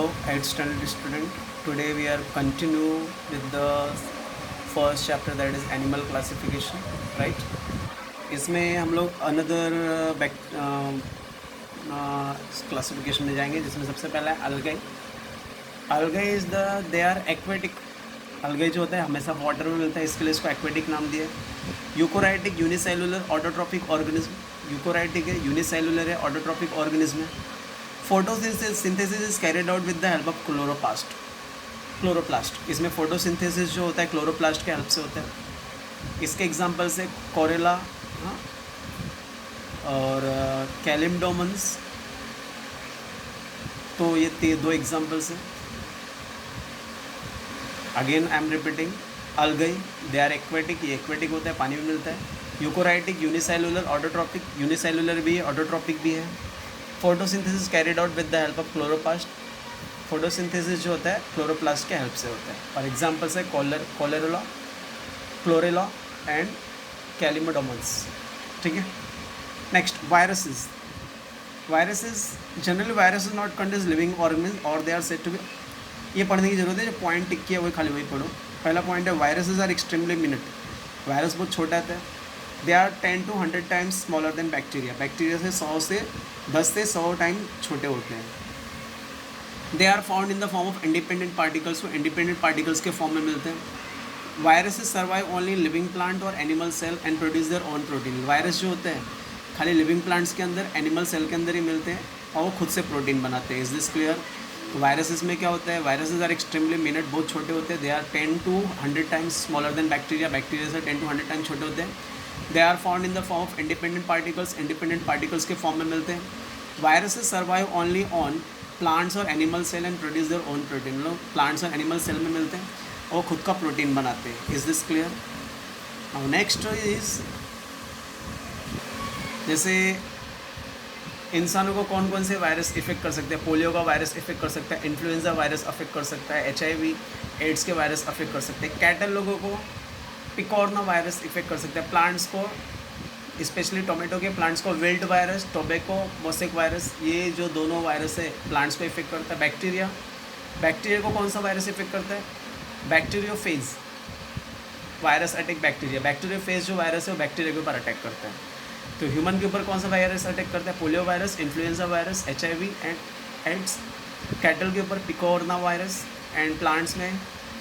Hello, 8th standard student. Today we are continue with the first chapter, that is animal classification, right? इसमें हम लोग another classification में जाएंगे, जिसमें सबसे पहला है algae. Algae is the they are aquatic. Algae जो होता है हमेशा वाटर में मिलता है, इसके लिए इसको एक्वेटिक नाम दिया है. यूकोराइटिक यूनिसेलुलर ऑटोट्रॉपिक ऑर्गेनिज्म. यूकोराइटिक है, यूनिसेलुलर है, ऑटोट्रॉपिक ऑर्गेनिज्म है. Photosynthesis is carried out with the help of chloroplast. इसमें फोटोसिंथेसिस जो होता है क्लोरोप्लास्ट के हेल्प से होता है. इसके एग्जांपल्स है कोरेला और कैलिमडोमन्स. तो ये दो एग्जांपल्स हैं. Again I am repeating, algae they are aquatic, ये एक्वेटिक होता है, पानी में मिलता है. यूकोराइटिक यूनिसेलुलर ऑटोट्रॉपिक, यूनिसेलुलर भी है, ऑटोट्रॉपिक भी है. Photosynthesis carried out with the help of chloroplast. Photosynthesis जो होता है क्लोरोप्लास्ट के हेल्प से होता है. और एग्जांपल्स है क्लोरेला एंड कैलिमडोमन्स. ठीक है. Next, viruses. Generally virus is not contains living organism और they are said to be. ये पढ़ने की जरूरत है, जो पॉइंट टिक किया वही खाली वही पढ़ो. पहला पॉइंट है viruses are extremely minute. Virus बहुत छोटा होता है. They are 10 to 100 times smaller than bacteria. Bacteria से 10 से 100 टाइम छोटे होते हैं. They are found in the form of independent particles. वो इंडिपेंडेंट पार्टिकल्स के फॉर्म में मिलते हैं. Viruses survive only living plant और animal cell and produce their own protein. Virus जो होते हैं खाली लिविंग प्लांट्स के अंदर, एनिमल सेल के अंदर ही मिलते हैं और वो खुद से प्रोटीन बनाते हैं. Is this clear? तो वायरसेस में क्या होता है, वायरसेस आर एक्सट्रीमली मिनट, बहुत छोटे होते हैं. They are 10 to 100 times smaller than bacteria. Bacteria से 10 to 100 टाइम्स छोटे होते हैं. They are found in the form of independent particles. Independent particles के फॉर्म में मिलते हैं. Viruses survive only on plants और animal cell and produce their own protein. लोग प्लांट्स और एनिमल सेल में मिलते हैं और खुद का प्रोटीन बनाते हैं. Is this clear? Now next is, जैसे इंसानों को कौन कौन से वायरस इफेक्ट कर सकते हैं. पोलियो का वायरस इफेक्ट कर सकता है, इन्फ्लुएंजा वायरस अफेक्ट कर सकता है, HIV एड्स के वायरस अफेक्ट कर सकते हैं. कैटल लोगों को पिकॉर्ना वायरस इफेक्ट कर सकता है. प्लांट्स को, स्पेशली टोमेटो के प्लांट्स को wilt virus, tobacco mosaic virus, ये जो दोनों वायरस है प्लांट्स को इफेक्ट करता है. बैक्टीरिया को कौन सा वायरस इफेक्ट करता है, bacteriophage virus attack bacteria. Bacteriophage जो वायरस है वो बैक्टीरिया के ऊपर अटैक करता है. तो ह्यूमन के ऊपर कौन सा वायरस अटैक करता है, polio virus, influenza virus, HIV and AIDS. Cattle के ऊपर पिकोरना वायरस एंड प्लांट्स में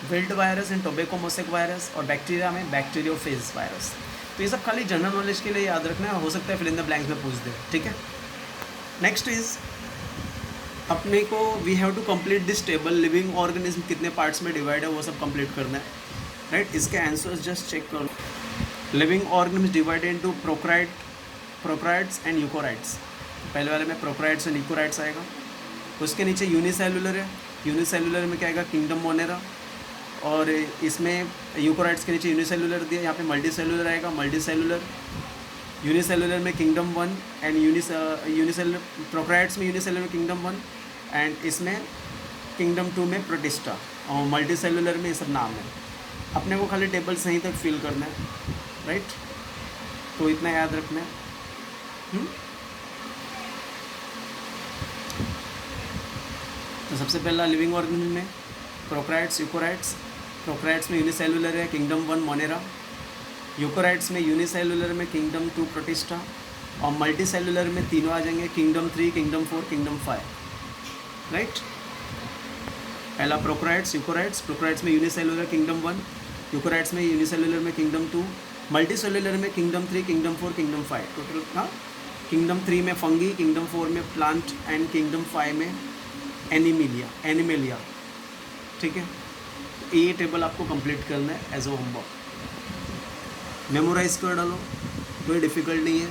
wilt virus and tobacco mosaic virus, और बैक्टीरिया में बैक्टीरियोफेज वायरस. तो ये सब खाली जनरल नॉलेज के लिए याद रखना है, हो सकता है फिल इन द ब्लैंक्स में पूछ दे. ठीक है. नेक्स्ट इज, अपने को we have to complete this table. Living organism कितने पार्ट्स में डिवाइड है वो सब कंप्लीट करना है. राइट. इसके आंसर्स जस्ट चेक करो. Living organism divided into prokaryotes and eukaryotes. पहले वाले में प्रोकैरियोट्स एंड यूकोराइट्स आएगा. उसके नीचे यूनिसेलुलर है. यूनिसेलुलर में क्या आएगा, किंगडम मोनेरा. और इसमें यूकोराइट्स के नीचे यूनिसेलुलर दिया, यहाँ पे मल्टीसेलुलर आएगा. यूनिसेलुलर में किंगडम 1 एंड यूनिसेलुलर. प्रोकैरियोट्स में यूनिसेलुलर में किंगडम 1 एंड इसमें किंगडम 2 में प्रोटिस्टा. और मल्टीसेलुलर में ये सब नाम है. अपने को खाली टेबल सही तक फिल करना है. राइट. तो इतना याद रखना है. तो सबसे पहला लिविंग ऑर्गेनिज्म में प्रोकैरियोट्स, यूकोराइट्स. प्रोकैरियोट्स में यूनिसेलुलर है, किंगडम 1 मोनेरा. यूकोराइट्स में यूनिसेलुलर में किंगडम 2 प्रोटिस्टा. और मल्टीसेलुलर में तीनों आ जाएंगे, किंगडम 3, किंगडम 4, किंगडम 5. राइट. पहला प्रोकैरियोट्स, यूकोराइट्स. प्रोकैरियोट्स में यूनिसेलुलर किंगडम 1, यूकोराइट्स में यूनिसेलुलर में किंगडम 2, मल्टीसेलुलर में किंगडम 3, किंगडम 4, किंगडम 5. टोटल हाँ. किंगडम 3 में फंगी, किंगडम 4 में प्लांट एंड किंगडम 5 में एनिमेलिया. ठीक है. ये टेबल आपको कंप्लीट करना है एज अ होमवर्क. मेमोराइज कर डालो, कोई डिफिकल्ट नहीं है.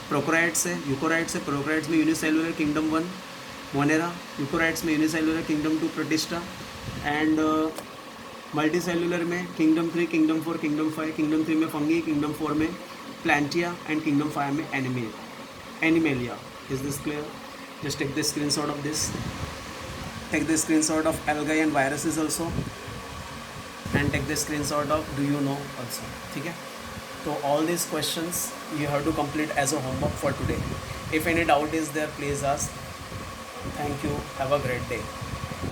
प्रोकैरियोट्स है, यूकोराइट्स है. प्रोकैरियोट्स में यूनिसेलुलर किंगडम 1 मोनेरा. यूकोराइट्स में unicellular kingdom 2 protista. And multicellular में किंगडम 3, किंगडम 4, किंगडम 5. किंगडम 3 में फंगी, किंगडम 4 में प्लांटिया एंड किंगडम 5 में Animalia. Is this clear? Just take the screenshot of this. Take the screenshot of algae and viruses also, and take the screenshot of do you know also. ठीक है. तो all these questions you have to complete as a homework for today. If any doubt is there, please ask. Thank you. Have a great day.